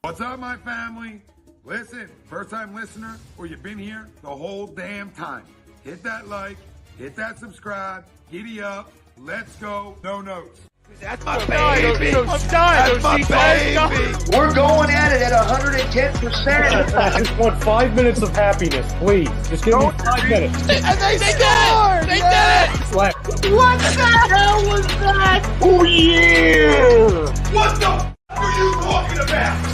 What's up, my family? Listen, first-time listener, or you've been here the whole damn time. Hit that like, hit that subscribe, giddy up, let's go, no notes. That's my baby. That's my baby. We're going at it at 110%. I just want 5 minutes of happiness, please. Just give me 5 minutes. And they scored! They did it! What the hell was that? Oh, yeah! What the f*** are you talking about?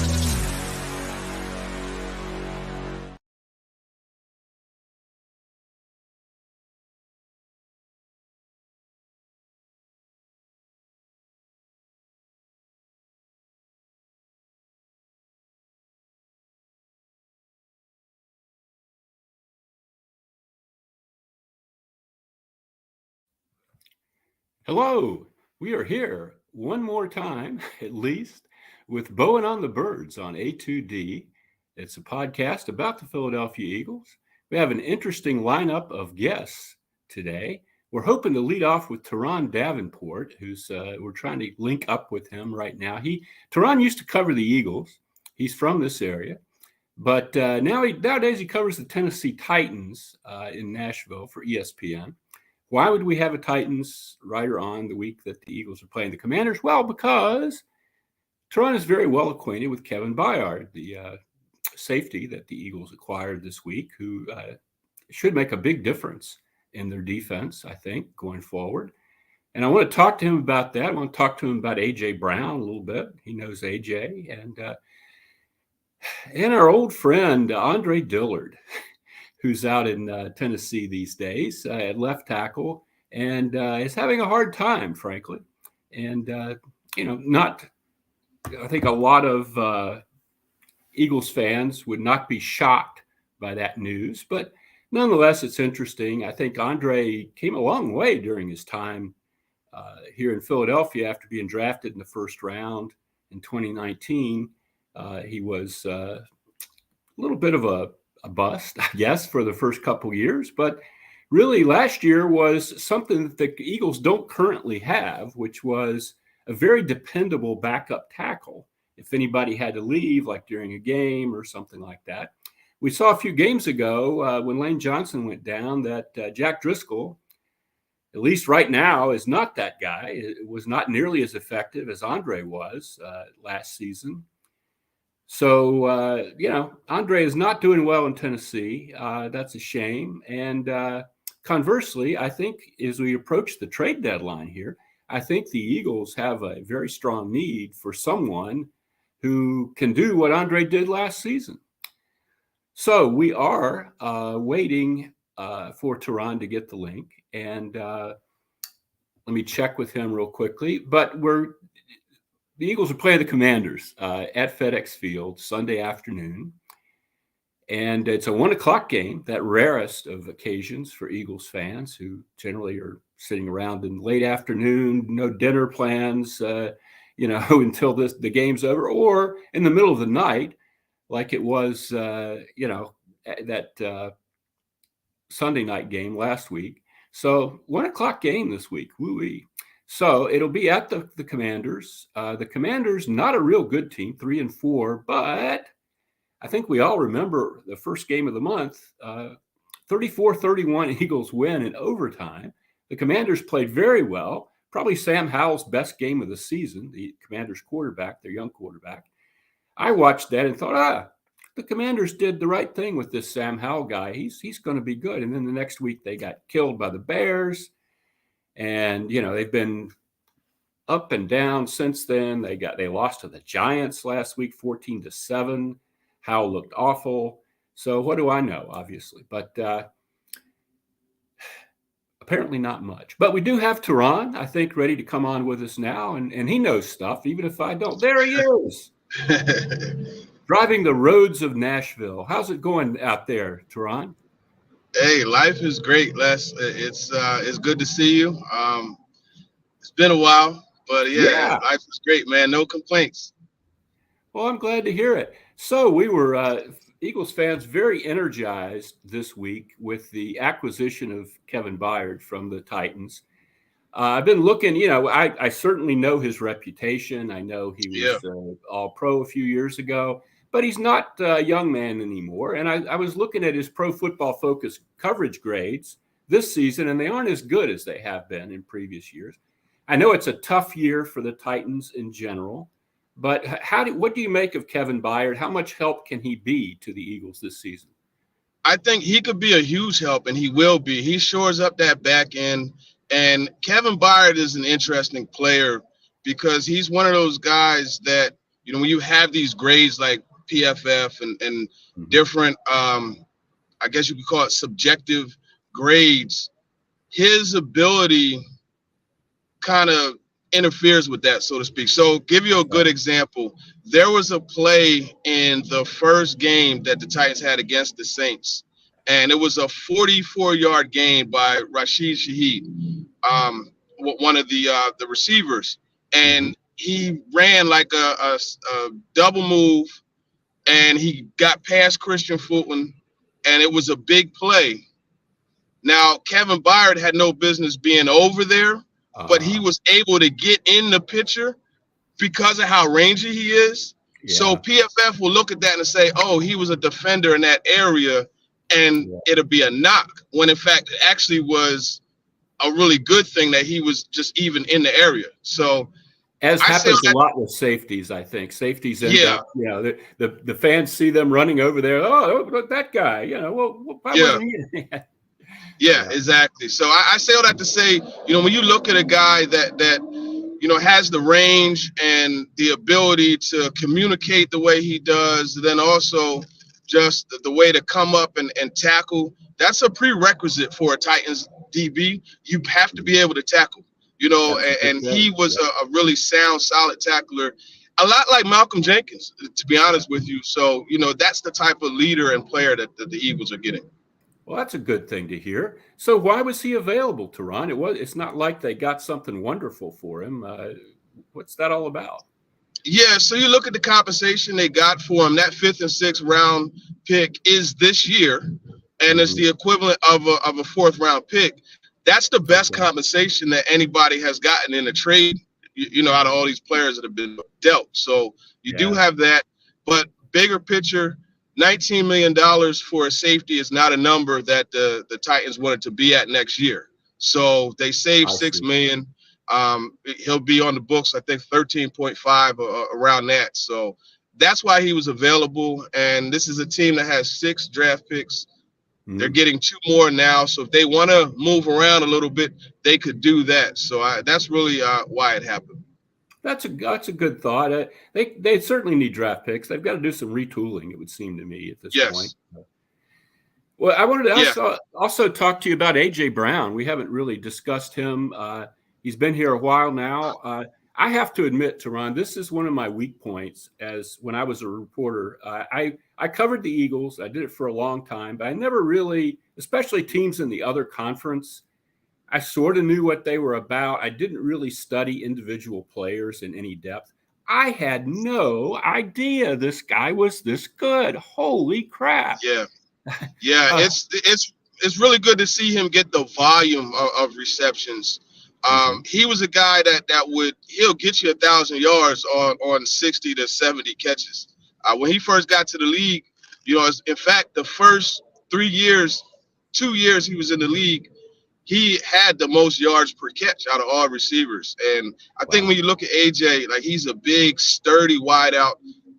Hello, we are here one more time, at least, with Bowen On The Birds on A2D. It's a podcast about the Philadelphia Eagles. We have an interesting lineup of guests today. We're hoping to lead off with Teron Davenport, who's we're trying to link up with him right now. Teron used to cover the Eagles. He's from this area, but nowadays he covers the Tennessee Titans in Nashville for ESPN. Why would we have a Titans writer on the week that the Eagles are playing the Commanders? Well, because Teron is very well acquainted with Kevin Byard, the safety that the Eagles acquired this week, who should make a big difference in their defense, I think, going forward. And I want to talk to him about that. I want to talk to him about A.J. Brown a little bit. He knows A.J. And our old friend, Andre Dillard, who's out in Tennessee these days at left tackle and is having a hard time, frankly. And, I think a lot of Eagles fans would not be shocked by that news, but nonetheless, it's interesting. I think Andre came a long way during his time here in Philadelphia after being drafted in the first round in 2019. He was a little bit of a bust, I guess, for the first couple years. But really, last year was something that the Eagles don't currently have, which was a very dependable backup tackle. If anybody had to leave, like during a game or something like that. We saw a few games ago when Lane Johnson went down that Jack Driscoll, at least right now, is not that guy. It was not nearly as effective as Andre was last season. So, Andre is not doing well in Tennessee. That's a shame. And conversely, I think as we approach the trade deadline here, I think the Eagles have a very strong need for someone who can do what Andre did last season. So we are waiting for Teron to get the link. And let me check with him real quickly. But the Eagles are playing the Commanders at FedEx Field Sunday afternoon. And it's a 1:00 game, that rarest of occasions for Eagles fans who generally are sitting around in late afternoon, no dinner plans, until the game's over, or in the middle of the night, like it was, that Sunday night game last week. So 1:00 game this week, woo-wee. So it'll be at the Commanders. The Commanders, not a real good team, 3-4, but I think we all remember the first game of the month, 34-31 Eagles win in overtime. The Commanders played very well, probably Sam Howell's best game of the season, the Commanders quarterback, their young quarterback. I watched that and thought, the Commanders did the right thing with this Sam Howell guy. He's going to be good. And then the next week they got killed by the Bears. And, they've been up and down since then. They lost to the Giants last week, 14-7. Howell looked awful. So what do I know, obviously? But apparently not much. But we do have Teron, I think, ready to come on with us now. And he knows stuff, even if I don't. There he is. Driving the roads of Nashville. How's it going out there, Teron? Hey, life is great, Les. It's good to see you. It's been a while, but yeah, life is great, man. No complaints. Well, I'm glad to hear it. So we were Eagles fans very energized this week with the acquisition of Kevin Byard from the Titans. I've been looking, I certainly know his reputation. I know he was all pro a few years ago, but he's not a young man anymore. And I was looking at his Pro Football Focus coverage grades this season, and they aren't as good as they have been in previous years. I know it's a tough year for the Titans in general, but what do you make of Kevin Byard? How much help can he be to the Eagles this season? I think he could be a huge help, and he will be. He shores up that back end. And Kevin Byard is an interesting player because he's one of those guys that, when you have these grades like PFF and different, I guess you could call it subjective grades, his ability kind of interferes with that, so to speak. So give you a good example. There was a play in the first game that the Titans had against the Saints, and it was a 44-yard gain by Rashid Shaheed, one of the receivers, and he ran like a double move, and he got past Christian Fulton, and it was a big play. Now, Kevin Byard had no business being over there, but he was able to get in the picture because of how rangy he is. Yeah. So PFF will look at that and say, oh, he was a defender in that area, and it'll be a knock, when in fact it actually was a really good thing that he was just even in the area. So as happens a lot with safeties, I think. Safeties end up, the fans see them running over there. Oh, look, that guy, why wasn't he? Yeah, exactly. So I say all that to say, when you look at a guy that has the range and the ability to communicate the way he does, then also just the way to come up and tackle, that's a prerequisite for a Titans DB. You have to be able to tackle, and he was a really sound, solid tackler, a lot like Malcolm Jenkins, to be honest with you. So, that's the type of leader and player that the Eagles are getting. Well, that's a good thing to hear. So why was he available to Ron? It's not like they got something wonderful for him. What's that all about? Yeah, so you look at the compensation they got for him. That 5th and 6th round pick is this year, and it's the equivalent of a 4th round pick. That's the best compensation that anybody has gotten in a trade, out of all these players that have been dealt. So you do have that, but bigger picture, $19 million for a safety is not a number that the Titans wanted to be at next year. So they saved $6 million. He'll be on the books, I think 13.5 around that. So that's why he was available. And this is a team that has 6 draft picks. They're getting 2 more now. So if they want to move around a little bit, they could do that. So that's really why it happened. That's a good thought. They certainly need draft picks. They've got to do some retooling, it would seem to me, at this point. Well, I wanted to also talk to you about A.J. Brown. We haven't really discussed him. He's been here a while now. I have to admit, Teron, this is one of my weak points. As when I was a reporter, I covered the Eagles. I did it for a long time, but I never really, especially teams in the other conference, I sort of knew what they were about. I didn't really study individual players in any depth. I had no idea this guy was this good. Holy crap. Yeah. It's really good to see him get the volume of receptions. He was a guy he'll get you 1,000 yards on 60 to 70 catches. When he first got to the league, in fact, the first 2 years he was in the league, he had the most yards per catch out of all receivers. And I think when you look at AJ, like, he's a big, sturdy wideout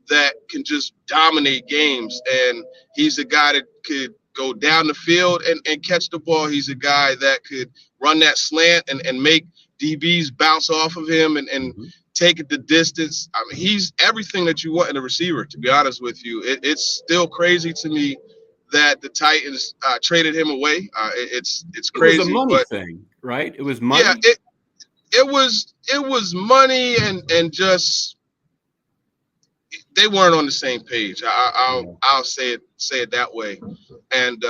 that can just dominate games. And he's a guy that could go down the field and catch the ball. He's a guy that could run that slant and make DBs bounce off of him and take it the distance. I mean, he's everything that you want in a receiver, to be honest with you. It's still crazy to me that the Titans traded him away. It's crazy. It was a money thing, right? It was money. Yeah, it was money and just they weren't on the same page. I'll say it that way. And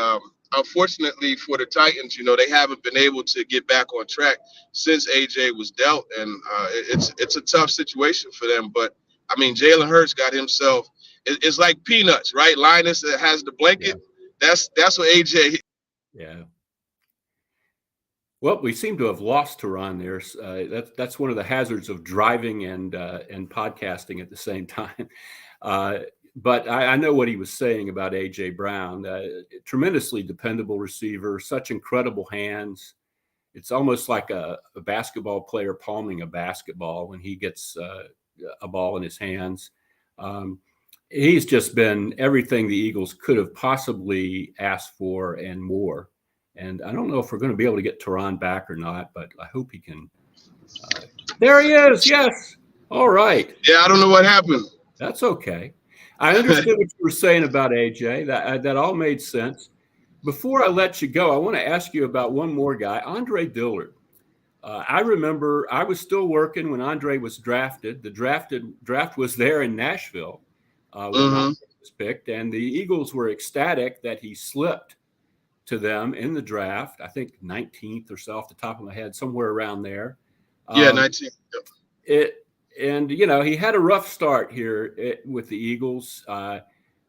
unfortunately for the Titans, they haven't been able to get back on track since AJ was dealt, and it's a tough situation for them. But I mean, Jalen Hurts got himself. It's like peanuts, right? Linus that has the blanket. Yeah. That's what AJ. Yeah. Well, we seem to have lost Teron there. That's one of the hazards of driving and podcasting at the same time. But I know what he was saying about A.J. Brown. Tremendously dependable receiver, such incredible hands. It's almost like a basketball player palming a basketball when he gets a ball in his hands. He's just been everything the Eagles could have possibly asked for and more. And I don't know if we're going to be able to get Teron back or not, but I hope he can. There he is. Yes. All right. Yeah, I don't know what happened. That's okay. I understood what you were saying about AJ. That all made sense. Before I let you go, I want to ask you about one more guy, Andre Dillard. I remember I was still working when Andre was drafted. The draft was there in Nashville when Andre was picked, and the Eagles were ecstatic that he slipped to them in the draft. I think 19th or so off the top of my head, somewhere around there. 19th. And he had a rough start here with the Eagles.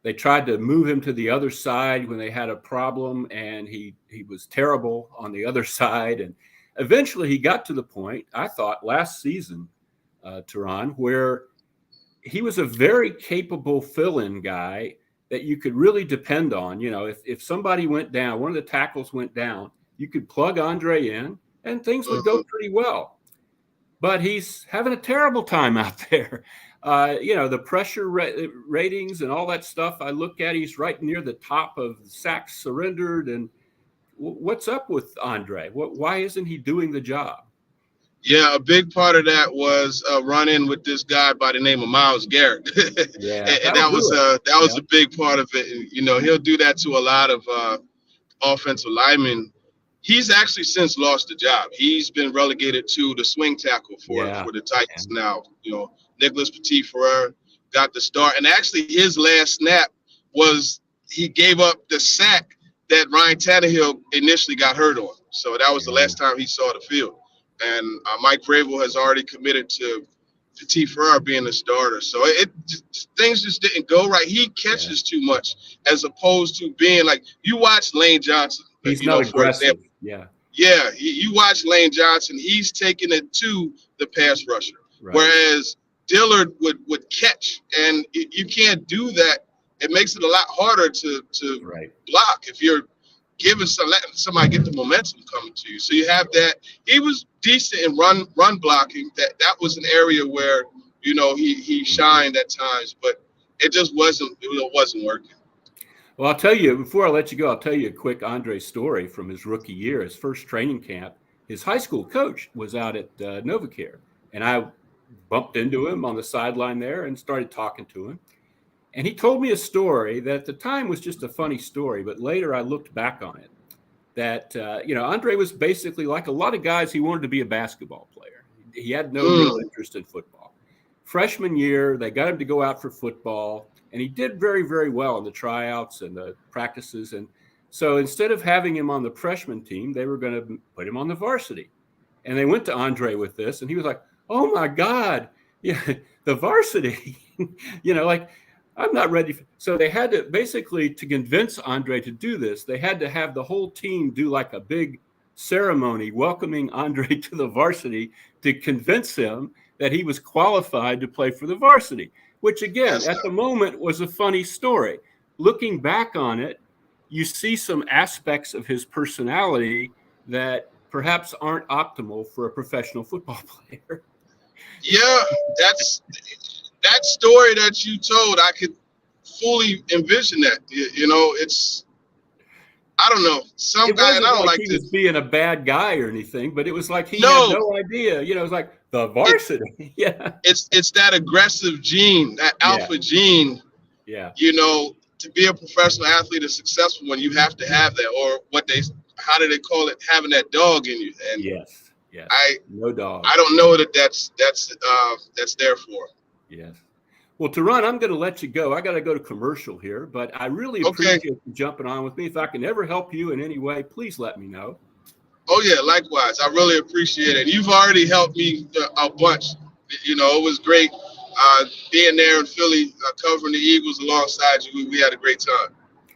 They tried to move him to the other side when they had a problem, and he was terrible on the other side. And eventually he got to the point, I thought, last season, Teron, where he was a very capable fill-in guy that you could really depend on. If somebody went down, one of the tackles went down, you could plug Andre in and things would go pretty well. But he's having a terrible time out there. The pressure ratings and all that stuff, I look at, he's right near the top of sacks surrendered. And what's up with Andre? Why isn't he doing the job? Yeah, a big part of that was a run-in with this guy by the name of Myles Garrett. Yeah, and that was a big part of it. He'll do that to a lot of offensive linemen. He's actually since lost the job. He's been relegated to the swing tackle for the Titans now. Nicholas Petit-Frere got the start. And actually his last snap was he gave up the sack that Ryan Tannehill initially got hurt on. So that was the last time he saw the field. And Mike Vrabel has already committed to Petit-Frere being the starter. So things just didn't go right. He catches too much as opposed to being like – you watch Lane Johnson. He's not aggressive. Yeah, you watch Lane Johnson. He's taking it to the pass rusher. Right. Whereas Dillard would catch, and you can't do that. It makes it a lot harder to block if you're giving letting somebody get the momentum coming to you. So you have that. He was decent in run blocking. That was an area where he shined at times, but it just wasn't working. Well, I'll tell you, before I let you go, I'll tell you a quick Andre story from his rookie year, his first training camp. His high school coach was out at NovaCare, and I bumped into him on the sideline there and started talking to him. And he told me a story that at the time was just a funny story, but later I looked back on it, that, Andre was basically like a lot of guys, he wanted to be a basketball player. He had no real interest in football. Freshman year, they got him to go out for football. And he did very, very well in the tryouts and the practices. And so instead of having him on the freshman team, they were going to put him on the varsity. And they went to Andre with this, and he was like, oh, my God, the varsity, I'm not ready. So they had to basically, to convince Andre to do this, they had to have the whole team do like a big ceremony welcoming Andre to the varsity to convince him that he was qualified to play for the varsity. Which, again, at the moment was a funny story. Looking back on it, you see some aspects of his personality that perhaps aren't optimal for a professional football player. Yeah, that story that you told, I could fully envision that. It's – I don't know. Some guy, and I don't like he was being a bad guy or anything, but it was like he had no idea. It was like the varsity. It's that aggressive gene, that alpha gene. Yeah. To be a professional athlete, a successful one, you have to have that, or how do they call it? Having that dog in you. And yes. No dog. I don't know that's there for. Yes. Well, Teron, I'm going to let you go. I got to go to commercial here, but I really appreciate you jumping on with me. If I can ever help you in any way, please let me know. Oh, yeah, likewise. I really appreciate it. You've already helped me a bunch. It was great being there in Philly, covering the Eagles alongside you. We had a great time.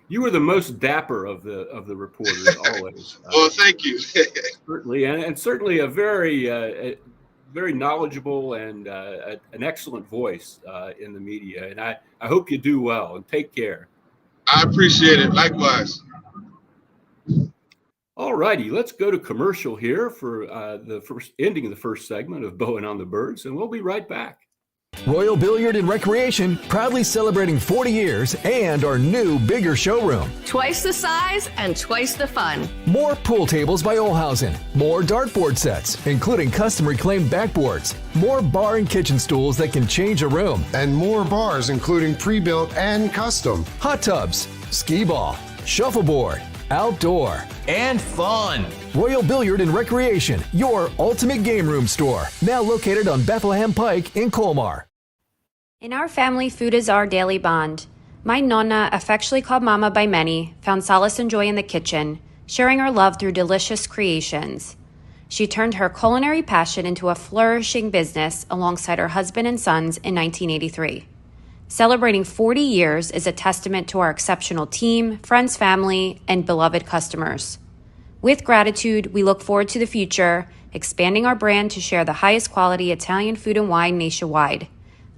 You were the most dapper of the reporters always. Well, thank you. Certainly, and certainly a very knowledgeable and an excellent voice in the media. And I hope you do well and take care. I appreciate it. Likewise. All righty, let's go to commercial here for the first ending of the first segment of Bowen on the Birds, and we'll be right back. Royal Billiard and Recreation, proudly celebrating 40 years and our new, bigger showroom. Twice the size and twice the fun. More pool tables by Olhausen. More dartboard sets, including custom reclaimed backboards. More bar and kitchen stools that can change a room. And more bars, including pre-built and custom. Hot tubs, skee ball, shuffleboard, outdoor, and fun. Royal Billiard and Recreation, your ultimate game room store. Now located on Bethlehem Pike in Colmar. In our family, food is our daily bond. My nonna, affectionately called Mama by many, found solace and joy in the kitchen, sharing her love through delicious creations. She turned her culinary passion into a flourishing business alongside her husband and sons in 1983. Celebrating 40 years is a testament to our exceptional team, friends, family, and beloved customers. With gratitude, we look forward to the future, expanding our brand to share the highest quality Italian food and wine nationwide.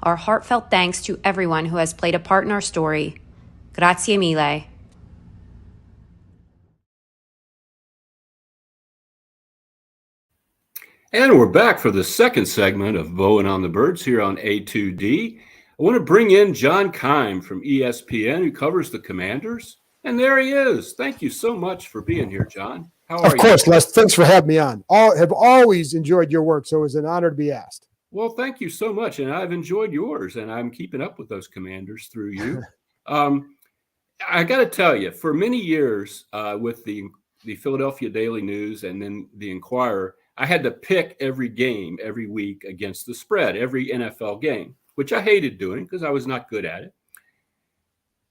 Our heartfelt thanks to everyone who has played a part in our story. Grazie mille. And we're back for the second segment of Bowen on the Birds here on A2D. I want to bring in John Keim from ESPN, who covers the Commanders. And there he is. Thank you so much for being here, John. How are you? Of course, Les. Thanks for having me on. Have always enjoyed your work, so it was an honor to be asked. Well, thank you so much. And I've enjoyed yours, and I'm keeping up with those Commanders through you. I got to tell you, for many years with the Philadelphia Daily News and then the Inquirer, I had to pick every game every week against the spread, every NFL game, which I hated doing because I was not good at it.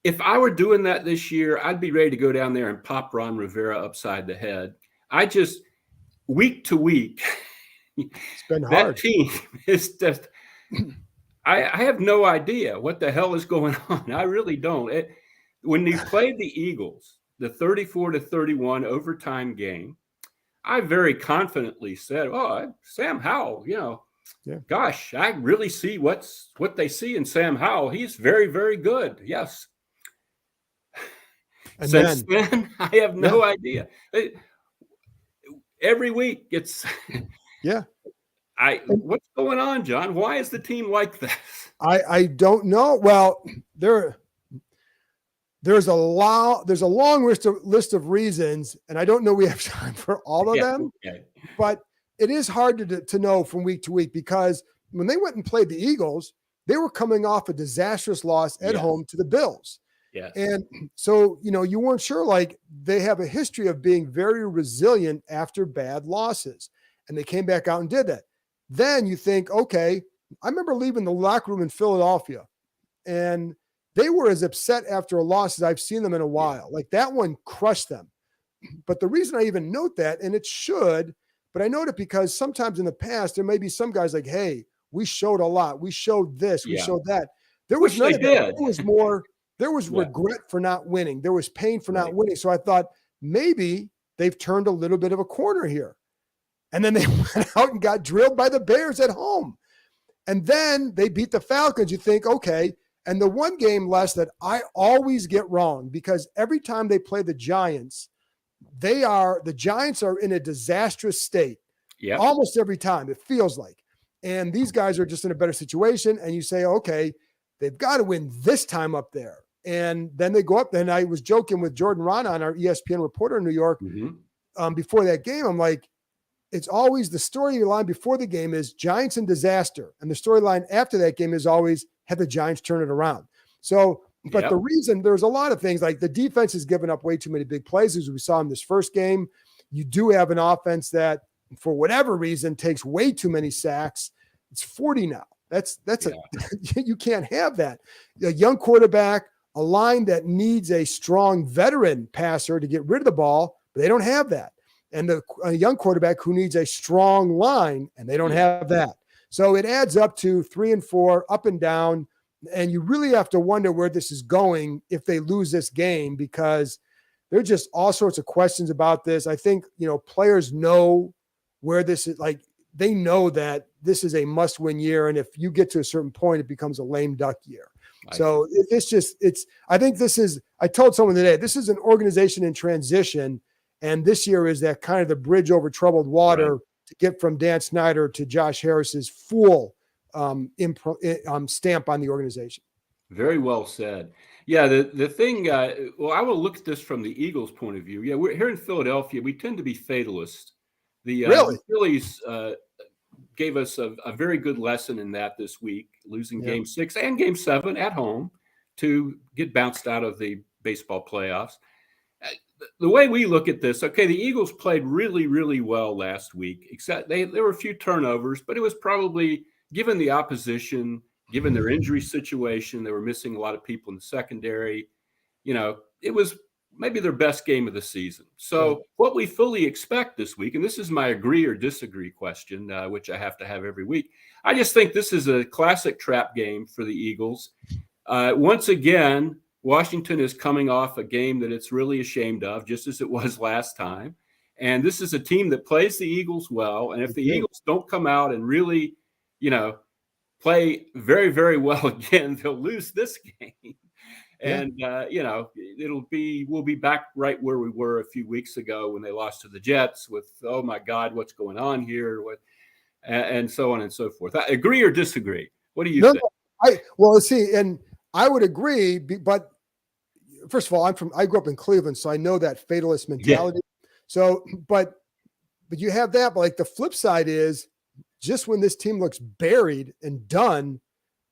If I were doing that this year, I'd be ready to go down there and pop Ron Rivera upside the head. I just, week to week, it's been hard. That team is just, I have no idea what the hell is going on. I really don't. When they played the Eagles, the 34-31 overtime game, I very confidently said, Sam Howell, gosh, I really see what they see in Sam Howell. He's very, very good. Yes. And since then, I have no idea. Every week it's what's going on, John? Why is the team like this? I don't know. Well, there's a long list of reasons, and I don't know we have time for all of them. Okay. But it is hard to know from week to week because when they went and played the Eagles, they were coming off a disastrous loss at home to the Bills. Yes. And so, you weren't sure, like they have a history of being very resilient after bad losses. And they came back out and did that. Then you think, okay, I remember leaving the locker room in Philadelphia and they were as upset after a loss as I've seen them in a while. Like that one crushed them. But the reason I even note that, and it should, but I note it because sometimes in the past, there may be some guys like, hey, we showed a lot. We showed this. We showed that. There was none of that. It was more. There was regret for not winning. There was pain for not winning. So I thought maybe they've turned a little bit of a corner here. And then they went out and got drilled by the Bears at home. And then they beat the Falcons. You think, okay. And the one game, Les, that I always get wrong because every time they play the Giants, the Giants are in a disastrous state. Yeah. Almost every time, it feels like. And these guys are just in a better situation. And you say, okay, they've got to win this time up there. And then they go up. And I was joking with Jordan Ron on our ESPN reporter in New York before that game. I'm like, it's always the storyline before the game is Giants in disaster. And the storyline after that game is always have the Giants turn it around. So, but the reason there's a lot of things like the defense has given up way too many big plays as we saw in this first game. You do have an offense that for whatever reason takes way too many sacks. It's 40 now. You can't have that. A young quarterback, a line that needs a strong veteran passer to get rid of the ball, but they don't have that. And a young quarterback who needs a strong line, and they don't have that. So it adds up to 3 and 4, up and down. And you really have to wonder where this is going if they lose this game, because there are just all sorts of questions about this. I think, players know where this is. Like, they know that this is a must-win year. And if you get to a certain point, it becomes a lame duck year. So I think I told someone today, this is an organization in transition. And this year is that kind of the bridge over troubled water to get from Dan Snyder to Josh Harris's full stamp on the organization. Very well said. Yeah, the thing, I will look at this from the Eagles' point of view. Yeah, we're here in Philadelphia. We tend to be fatalists. The Phillies gave us a very good lesson in that this week, losing Game 6 and Game 7 at home to get bounced out of the baseball playoffs. The way we look at this, okay, the Eagles played really, really well last week, except there were a few turnovers, but it was probably, given the opposition, given their injury situation, they were missing a lot of people in the secondary. It was maybe their best game of the season. So what we fully expect this week, and this is my agree or disagree question, which I have to have every week. I just think this is a classic trap game for the Eagles. Once again, Washington is coming off a game that it's really ashamed of, just as it was last time. And this is a team that plays the Eagles well. And if the Eagles don't come out and really, play very, very well again, they'll lose this game. And, we'll be back right where we were a few weeks ago when they lost to the Jets with, oh my God, what's going on here? And so on and so forth. I agree or disagree? What do you think? And I would agree, but first of all, I grew up in Cleveland, so I know that fatalist mentality. Yeah. So, but you have that, but like the flip side is just when this team looks buried and done,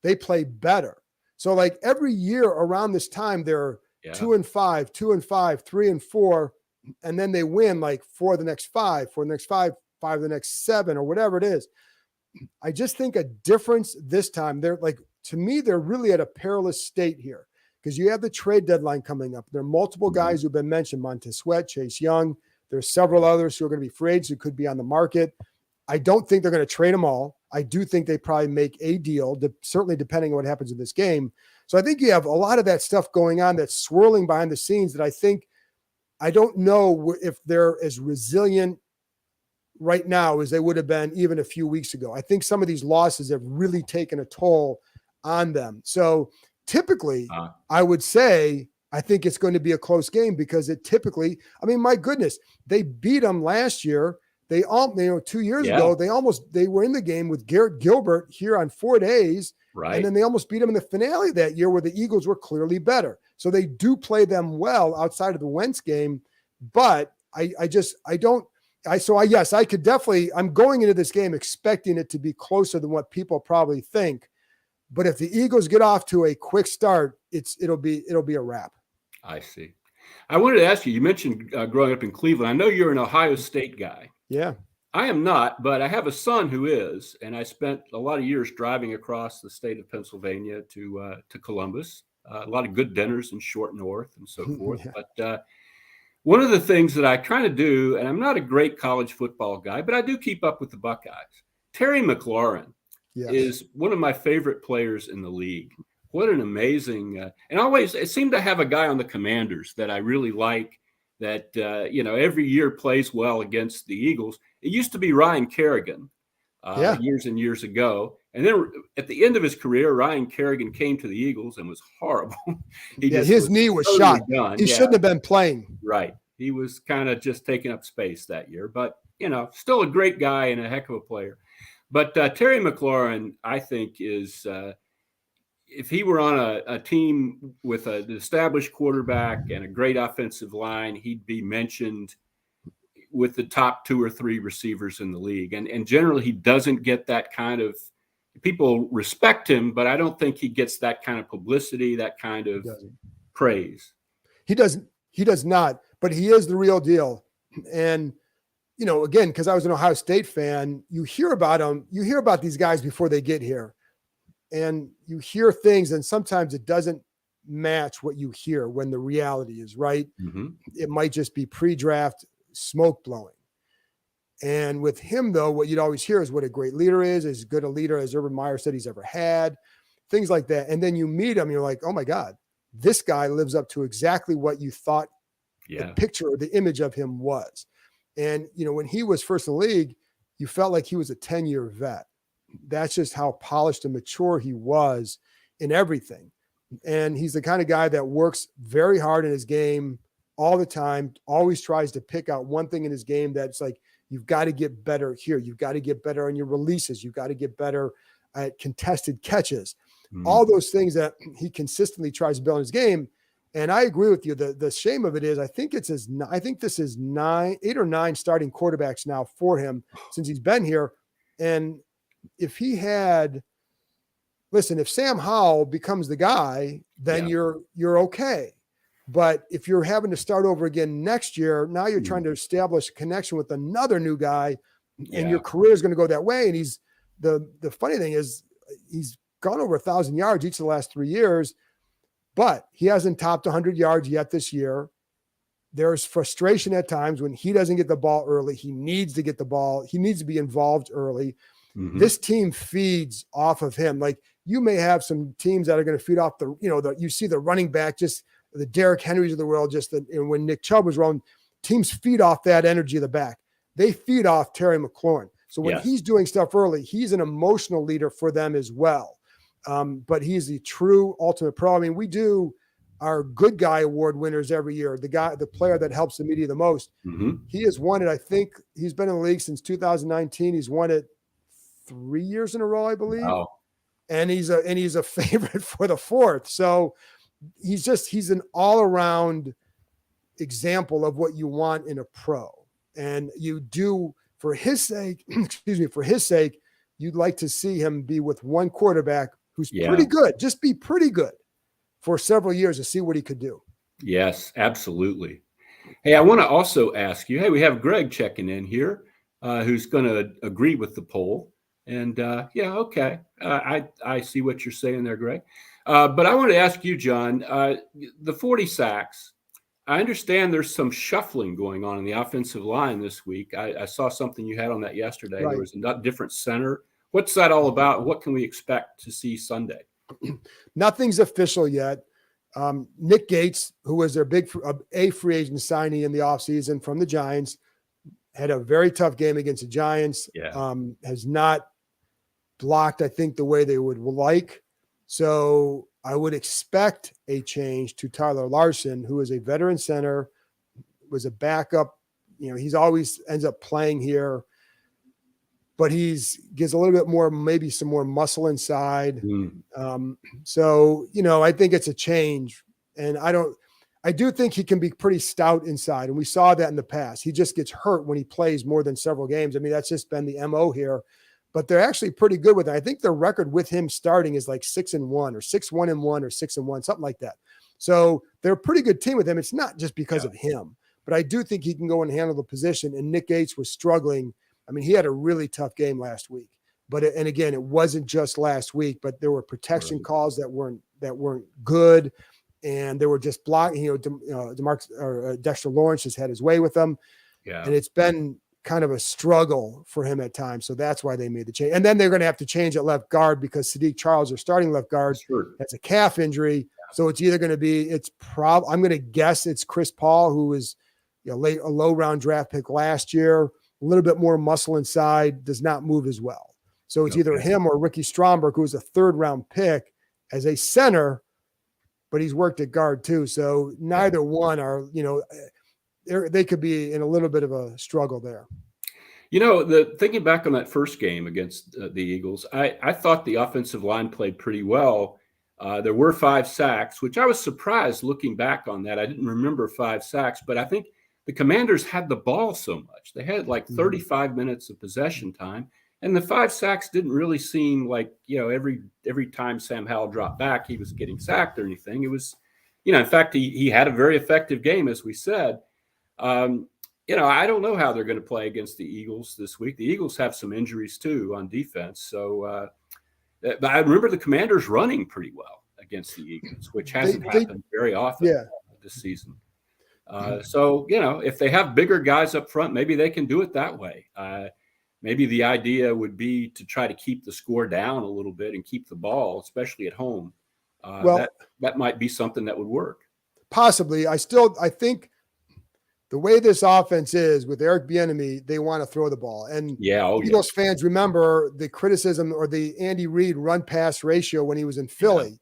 they play better. So like every year around this time, they're 2-5, 2-5, 3-4, and then they win like 4 of the next 5, 4 of the next 5 of the next 7, or whatever it is. I just think a difference this time. They're like, to me, they're really at a perilous state here because you have the trade deadline coming up. There are multiple guys who've been mentioned: Montez Sweat, Chase Young. There's several others who are going to be free agents who could be on the market. I don't think they're going to trade them all. I do think they probably make a deal, certainly depending on what happens in this game. So I think you have a lot of that stuff going on that's swirling behind the scenes that I don't know if they're as resilient right now as they would have been even a few weeks ago. I think some of these losses have really taken a toll on them. So typically, I would say I think it's going to be a close game because my goodness, they beat them last year. They 2 years ago, they were in the game with Garrett Gilbert here on 4 days. Right. And then they almost beat them in the finale that year where the Eagles were clearly better. So they do play them well outside of the Wentz game. But I could definitely, I'm going into this game expecting it to be closer than what people probably think. But if the Eagles get off to a quick start, it'll be a wrap. I see. I wanted to ask you, you mentioned growing up in Cleveland. I know you're an Ohio State guy. Yeah. I am not, but I have a son who is, and I spent a lot of years driving across the state of Pennsylvania to Columbus. A lot of good dinners in Short North and so forth. But one of the things that I try to do, and I'm not a great college football guy, but I do keep up with the Buckeyes. Terry McLaurin is one of my favorite players in the league. What an amazing and always it seemed to have a guy on the Commanders that I really like that every year plays well against the Eagles. It used to be Ryan Kerrigan years and years ago. And then at the end of his career, Ryan Kerrigan came to the Eagles and was horrible. His knee was shot. He shouldn't have been playing. Right. He was kind of just taking up space that year, but still a great guy and a heck of a player. But Terry McLaurin, I think, is if he were on a team with an established quarterback and a great offensive line, he'd be mentioned with the top 2 or 3 receivers in the league. And generally, he doesn't get that kind of – people respect him, but I don't think he gets that kind of publicity, that kind of praise. He does not, but he is the real deal. And, again, because I was an Ohio State fan, you hear about him. You hear about these guys before they get here. And you hear things, and sometimes it doesn't match what you hear when the reality is right. Mm-hmm. It might just be pre-draft smoke blowing. And with him, though, what you'd always hear is what a great leader is, as good a leader as Urban Meyer said he's ever had, things like that. And then you meet him, you're like, oh my God, this guy lives up to exactly what you thought the picture or the image of him was. And, when he was first in the league, you felt like he was a 10-year vet. That's just how polished and mature he was in everything. And he's the kind of guy that works very hard in his game all the time, always tries to pick out one thing in his game that's like, you've got to get better here. You've got to get better on your releases. You've got to get better at contested catches. All those things that he consistently tries to build in his game. And I agree with you. The shame of it is, I think this is 8 or 9 starting quarterbacks now for him since he's been here. And if Sam Howell becomes the guy, then you're okay. But if you're having to start over again next year, now you're trying to establish a connection with another new guy, and your career is going to go that way. And he's the funny thing is he's gone over 1,000 yards each of the last 3 years, but he hasn't topped 100 yards yet this year. There's frustration at times when he doesn't get the ball early. He needs to get the ball. He needs to be involved early. This team feeds off of him. Like, you may have some teams that are going to feed off you see the running back, just the Derrick Henrys of the world, and when Nick Chubb was rolling, teams feed off that energy of the back. They feed off Terry McLaurin. So when he's doing stuff early, he's an emotional leader for them as well. But he's the true ultimate pro. I mean, we do our good guy award winners every year. The player that helps the media the most. He has won it. I think he's been in the league since 2019. He's won it 3 years in a row, I believe. Wow. And he's a favorite for the 4th. So he's an all around example of what you want in a pro. And you do, for his sake, you'd like to see him be with one quarterback who's pretty good, just be pretty good for several years to see what he could do. Yes, absolutely. Hey, I want to also ask you, we have Greg checking in here, who's going to agree with the poll. And okay. I see what you're saying there, Greg. But I want to ask you, John, the 40 sacks, I understand there's some shuffling going on in the offensive line this week. I saw something you had on that yesterday. Right. There was a different center. What's that all about? What can we expect to see Sunday? Nothing's official yet. Nick Gates, who was their big free agent signee in the offseason from the Giants, had a very tough game against the Giants. Has not blocked, I think, the way they would like. So I would expect a change to Tyler Larson, who is a veteran center, was a backup. He's always ends up playing here, but gets a little bit more, maybe some more muscle inside. So, I think it's a change. And I do think he can be pretty stout inside. And we saw that in the past. He just gets hurt when he plays more than several games. I mean, that's just been the MO here, but they're actually pretty good with it. I think their record with him starting is like 6-1 or 6-1-1 or 6-1, something like that. So they're a pretty good team with him. It's not just because of him, but I do think he can go and handle the position. And Nick Gates was struggling. I mean, he had a really tough game last week, and again, it wasn't just last week, but there were protection calls that weren't good. And they were just blocking, Dexter Lawrence has had his way with them. And it's been kind of a struggle for him at times. So that's why they made the change. And then they're going to have to change at left guard because Sadiq Charles, their starting left guard, has a calf injury. So it's either going to be, I'm going to guess it's Chris Paul, who was a low round draft pick last year, a little bit more muscle inside, does not move as well. So it's either him or Ricky Stromberg, who was a 3rd round pick as a center, but he's worked at guard too. So neither one are, they could be in a little bit of a struggle there. Thinking back on that first game against the Eagles, I thought the offensive line played pretty well. There were 5 sacks, which I was surprised looking back on that. I didn't remember 5 sacks, but I think the Commanders had the ball so much. They had like 35 minutes of possession time. And the 5 sacks didn't really seem like, every time Sam Howell dropped back, he was getting sacked or anything. It was, in fact, he had a very effective game, as we said. I don't know how they're going to play against the Eagles this week. The Eagles have some injuries too on defense. So but I remember the Commanders running pretty well against the Eagles, which hasn't happened very often this season. So, if they have bigger guys up front, maybe they can do it that way. maybe the idea would be to try to keep the score down a little bit and keep the ball, especially at home. That might be something that would work. Possibly. I think the way this offense is with Eric Bieniemy, they want to throw the ball. And Eagles fans remember the criticism or the Andy Reid run-pass ratio when he was in Philly. Yeah.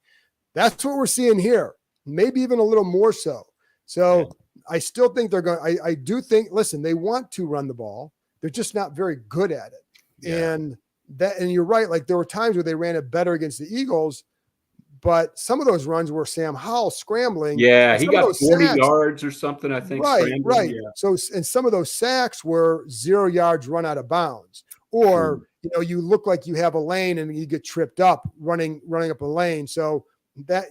That's what we're seeing here, maybe even a little more so. So I still think they're going – I do think – listen, they want to run the ball. They're just not very good at it. Yeah. And you're right, like there were times where they ran it better against the Eagles, but some of those runs were Sam Howell scrambling. Yeah, he got 40 yards or something, I think. Right. Yeah. So, and some of those sacks were 0 yards run out of bounds. Or, you look like you have a lane and you get tripped up running up a lane. So but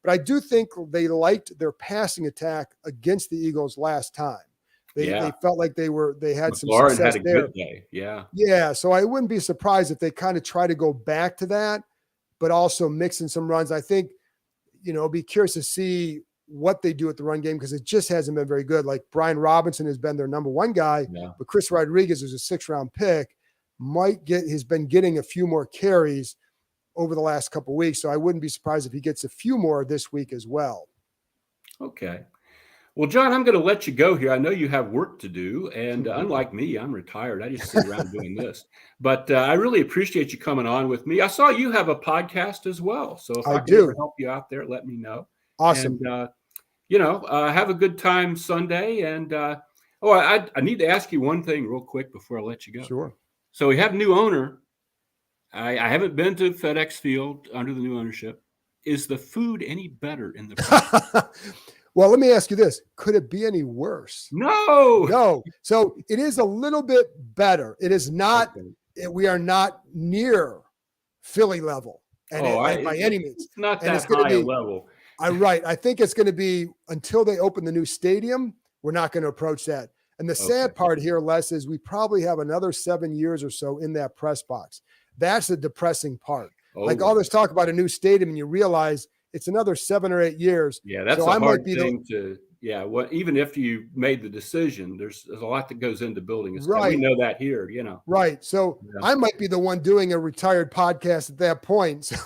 I do think they liked their passing attack against the Eagles last time. They felt like they had some McLaurin success had a there. good day. Yeah. Yeah. So I wouldn't be surprised if they kind of try to go back to that, but also mix in some runs. I think, be curious to see what they do at the run game because it just hasn't been very good. Like Brian Robinson has been their number one guy, but Chris Rodriguez, who's a 6th-round pick, has been getting a few more carries over the last couple of weeks. So I wouldn't be surprised if he gets a few more this week as well. Okay. Well, John, I'm going to let you go here. I know you have work to do, and unlike me, I'm retired. I just sit around doing this. But I really appreciate you coming on with me. I saw you have a podcast as well. So if I can ever help you out there, let me know. Awesome. And, have a good time Sunday. And, I need to ask you one thing real quick before I let you go. Sure. So we have a new owner. I haven't been to FedEx Field under the new ownership. Is the food any better in the Well, let me ask you this. Could it be any worse? No. So it is a little bit better. It is not, we are not near Philly level by any means. It's not that high a level. Right. I think it's going to be until they open the new stadium, we're not going to approach that. And the sad part here, Les, is we probably have another 7 years or so in that press box. That's the depressing part. Like all this talk about a new stadium and you realize it's another 7 or 8 years. Yeah, that's a hard thing to. Yeah, even if you made the decision, there's a lot that goes into building. Right, we know that here. Right. So I might be the one doing a retired podcast at that point. So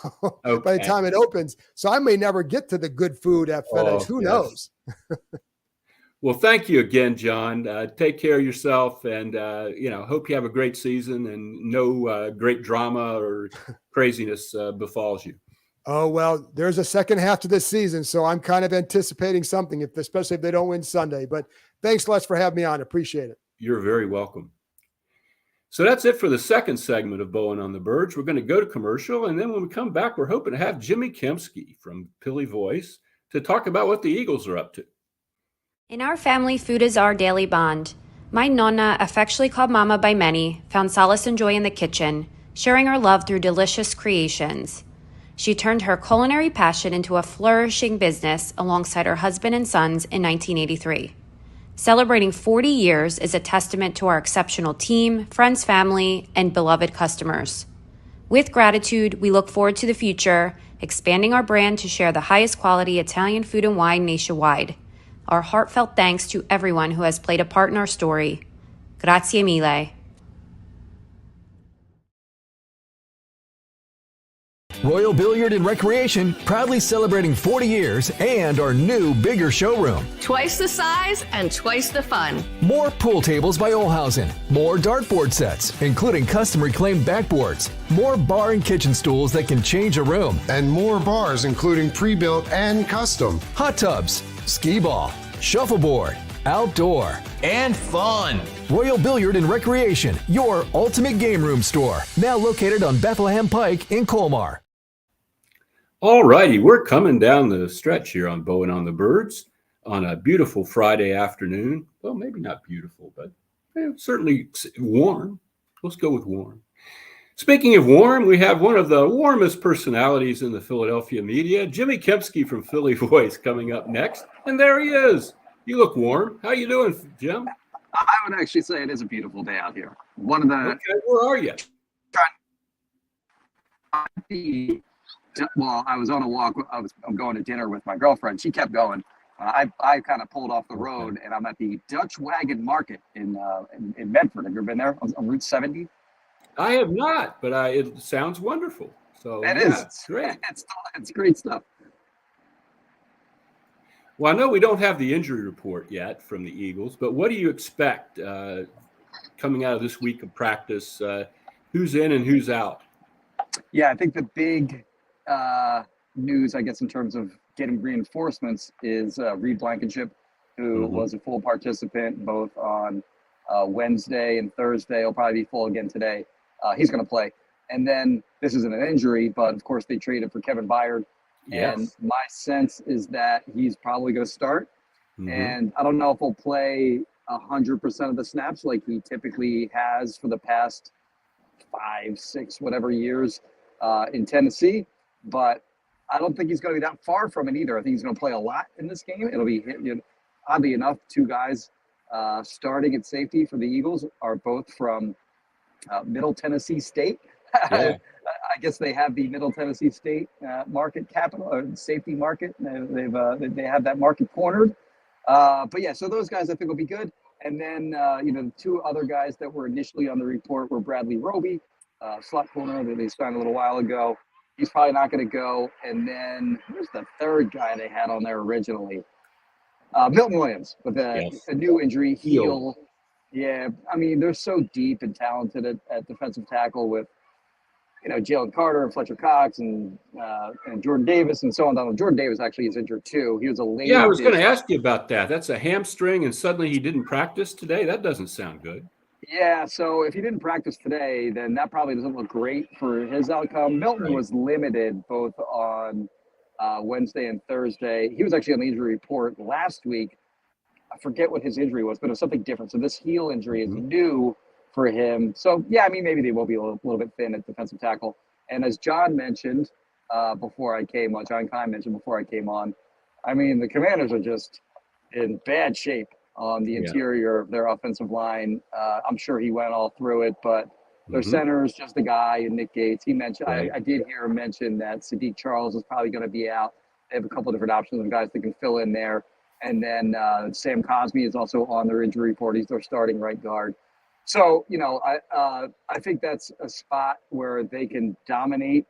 by the time it opens, so I may never get to the good food at FedEx. Who knows? Well, thank you again, John. Take care of yourself, and hope you have a great season and no great drama or craziness befalls you. Oh, well, there's a second half to this season, so I'm kind of anticipating something, especially if they don't win Sunday. But thanks, Les, for having me on. Appreciate it. You're very welcome. So that's it for the second segment of Bowen on the Birds. We're going to go to commercial, and then when we come back, we're hoping to have Jimmy Kempski from PhillyVoice to talk about what the Eagles are up to. In our family, food is our daily bond. My nonna, affectionately called Mama by many, found solace and joy in the kitchen, sharing her love through delicious creations. She turned her culinary passion into a flourishing business alongside her husband and sons in 1983. Celebrating 40 years is a testament to our exceptional team, friends, family, and beloved customers. With gratitude, we look forward to the future, expanding our brand to share the highest quality Italian food and wine nationwide. Our heartfelt thanks to everyone who has played a part in our story. Grazie mille. Royal Billiard and Recreation, proudly celebrating 40 years and our new, bigger showroom. Twice the size and twice the fun. More pool tables by Olhausen. More dartboard sets, including custom reclaimed backboards. More bar and kitchen stools that can change a room. And more bars, including pre-built and custom. Hot tubs, skee ball, shuffleboard, outdoor, and fun. Royal Billiard and Recreation, your ultimate game room store. Now located on Bethlehem Pike in Colmar. All righty, we're coming down the stretch here on Bowen on the Birds on a beautiful Friday afternoon. Well, maybe not beautiful, but certainly warm. Let's go with warm. Speaking of warm, we have one of the warmest personalities in the Philadelphia media, Jimmy Kempski from PhillyVoice, coming up next. And there he is. You look warm. How you doing, Jim? I would actually say it is a beautiful day out here. One of the. Okay, where are you? Well, I was on a walk. I'm going to dinner with my girlfriend. She kept going. I kind of pulled off the road, and I'm at the Dutch Wagon Market in Medford. Have you ever been there on Route 70? I have not, but it sounds wonderful. So It yeah, is great. It's great stuff. Well, I know we don't have the injury report yet from the Eagles, but what do you expect coming out of this week of practice? Who's in and who's out? Yeah, I think the big news, I guess, in terms of getting reinforcements is Reed Blankenship, who was a full participant both on Wednesday and Thursday. He'll probably be full again today. He's going to play. And then this isn't an injury, but of course they traded for Kevin Byard. Yes. And my sense is that he's probably going to start. And I don't know if he'll play 100% of the snaps like he typically has for the past 5, 6, whatever years in Tennessee. But I don't think he's going to be that far from it either. I think he's going to play a lot in this game. It'll be, oddly enough, 2 guys starting at safety for the Eagles are both from Middle Tennessee State. Yeah. I guess they have the Middle Tennessee State market capital or safety market. They have that market cornered. But yeah, so those guys I think will be good. And then the 2 other guys that were initially on the report were Bradley Roby, slot corner that they signed a little while ago. He's probably not going to go. And then who's the third guy they had on there originally? Milton Williams with a new injury, heel. Yeah, I mean, they're so deep and talented at defensive tackle with, Jalen Carter and Fletcher Cox and Jordan Davis and so on. Jordan Davis actually is injured too. He was a late. Yeah, I was going to ask you about that. That's a hamstring, and suddenly he didn't practice today. That doesn't sound good. Yeah, so if he didn't practice today, then that probably doesn't look great for his outcome. Milton was limited both on Wednesday and Thursday. He was actually on the injury report last week. I forget what his injury was, but it was something different. So this heel injury is new for him. So, yeah, I mean, maybe they will be a little bit thin at defensive tackle. And as John mentioned before I came on, John Keim mentioned before I came on, I mean, the Commanders are just in bad shape on the interior of their offensive line. I'm sure he went all through it, but their center is just a guy, and Nick Gates. He mentioned, I did hear him mention that Sadiq Charles is probably going to be out. They have a couple different options of guys that can fill in there. And then Sam Cosmi is also on their injury report. He's their starting right guard. So, I think that's a spot where they can dominate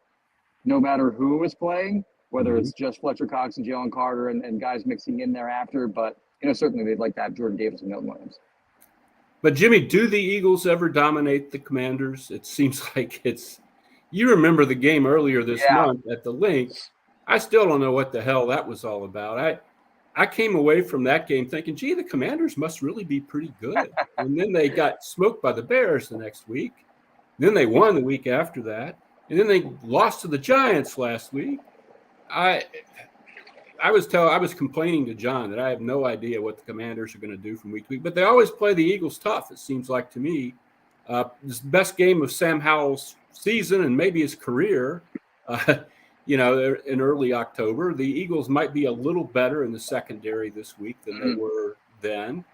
no matter who is playing, whether it's just Fletcher Cox and Jalen Carter and guys mixing in thereafter. But, certainly they'd like to have Jordan Davis and Milton Williams. But, Jimmy, do the Eagles ever dominate the Commanders? It seems like you remember the game earlier this month at the Link. I still don't know what the hell that was all about. I came away from that game thinking, gee, the Commanders must really be pretty good. And then they got smoked by the Bears the next week. Then they won the week after that. And then they lost to the Giants last week. I was complaining to John that I have no idea what the Commanders are going to do from week to week. But they always play the Eagles tough, it seems like to me. This best game of Sam Howell's season and maybe his career. In early October. The Eagles might be a little better in the secondary this week than they were then.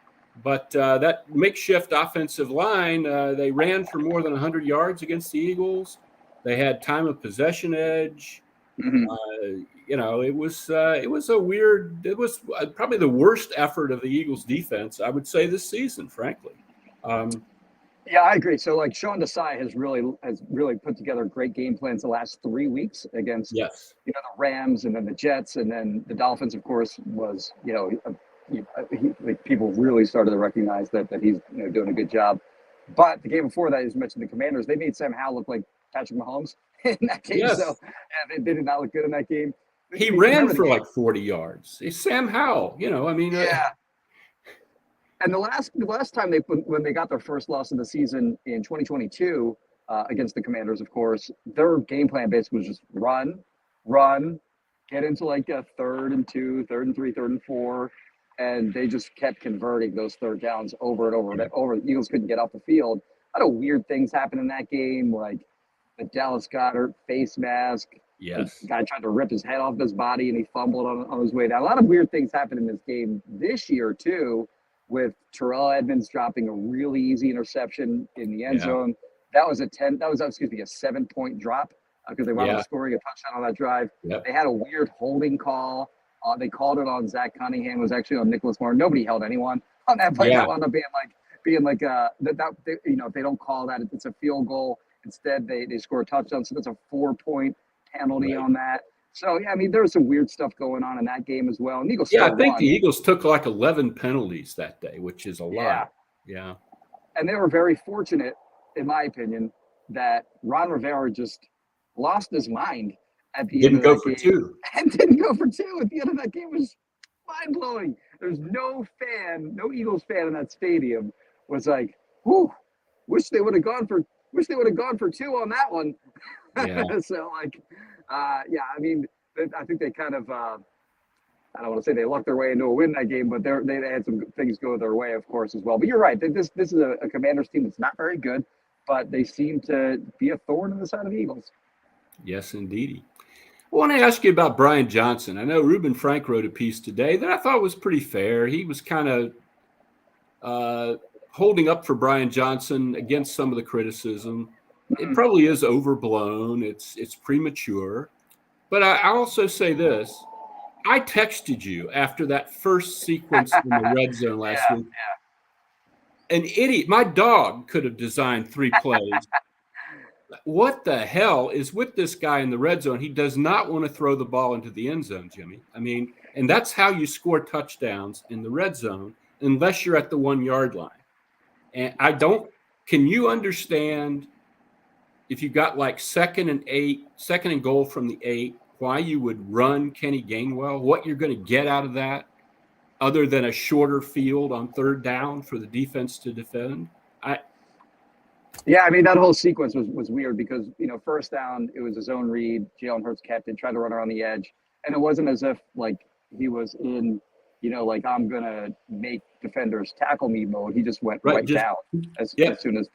But that makeshift offensive line, they ran for more than 100 yards against the Eagles. They had time of possession edge. It was probably the worst effort of the Eagles defense, I would say, this season, frankly. Yeah, I agree. So, Sean Desai has really put together great game plans the last 3 weeks against, the Rams and then the Jets, and then the Dolphins. Of course, was people really started to recognize that he's doing a good job. But the game before that, as you mentioned, the Commanders, they made Sam Howell look like Patrick Mahomes in that game. Yes. So they did not look good in that game. He ran for like 40 yards. It's Sam Howell, Yeah. And the last time when they got their first loss of the season in 2022 against the Commanders, of course, their game plan basically was just run, get into like a 3rd and 2, 3rd and 3, 3rd and 4, and they just kept converting those third downs over and over and over. The Eagles couldn't get off the field. A lot of weird things happened in that game, like the Dallas Goedert face mask. Yes. The guy tried to rip his head off his body and he fumbled on his way down. A lot of weird things happened in this game this year too, with Terrell Edmonds dropping a really easy interception in the end zone. That was a 7-point drop because they wound up scoring a touchdown on that drive. Yep. They had a weird holding call They called it on Zach Cunningham. It was actually on Nicholas Moore. Nobody held anyone on that play. Yeah. That wound up being like if they don't call that, it's a field goal. Instead, they score a touchdown. So that's a 4-point penalty on that. So, yeah, I mean, there was some weird stuff going on in that game as well. And Eagles I think the Eagles took like 11 penalties that day, which is a lot. Yeah. And they were very fortunate, in my opinion, that Ron Rivera just lost his mind at the end of that game. Didn't go for two at the end of that game. It was mind-blowing. There's no Eagles fan in that stadium was like, whew, wish they would have gone for two on that one. Yeah. So, I mean, I think they kind of, I don't want to say they lucked their way into a win that game, but they had some things go their way, of course, as well. But you're right. This is a Commanders team that's not very good, but they seem to be a thorn in the side of the Eagles. Yes, indeed. I want to ask you about Brian Johnson. I know Reuben Frank wrote a piece today that I thought was pretty fair. He was kind of holding up for Brian Johnson against some of the criticism. It probably is overblown. It's premature. But I also say this. I texted you after that first sequence in the red zone last week. Yeah. An idiot. My dog could have designed 3 plays. What the hell is with this guy in the red zone? He does not want to throw the ball into the end zone, Jimmy. I mean, and that's how you score touchdowns in the red zone, unless you're at the 1-yard line. And can you understand if you got like second and goal from the 8, why you would run Kenny Gainwell, what you're going to get out of that other than a shorter field on 3rd down for the defense to defend? Yeah, I mean, that whole sequence was weird because, first down, it was a zone read. Jalen Hurts kept it, tried to run around the edge. And it wasn't as if, he was in, I'm going to make defenders tackle me mode. He just went right down as soon as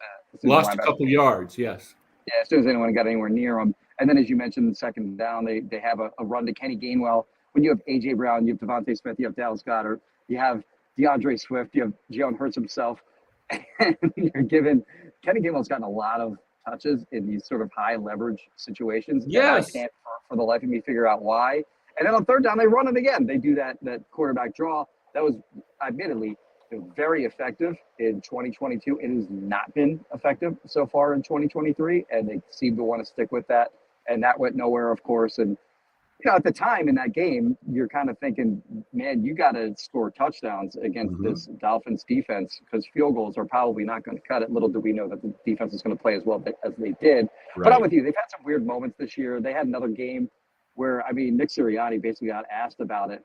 lost a couple yards, yes. Yeah, as soon as anyone got anywhere near him. And then, as you mentioned, 2nd down, they have a run to Kenny Gainwell. When you have A.J. Brown, you have Devontae Smith, you have Dallas Goedert, you have DeAndre Swift, you have Jalen Hurts himself. And you're given – Kenny Gainwell's gotten a lot of touches in these sort of high leverage situations. Yes. I can't for the life of me figure out why. And then on 3rd down, they run it again. They do that quarterback draw. That was admittedly very effective in 2022. It has not been effective so far in 2023, and they seem to want to stick with that. And that went nowhere, of course. And at the time in that game, you're kind of thinking, man, you got to score touchdowns against this Dolphins defense because field goals are probably not going to cut it. Little do we know that the defense is going to play as well as they did. Right. But I'm with you. They've had some weird moments this year. They had another game where, Nick Sirianni basically got asked about it,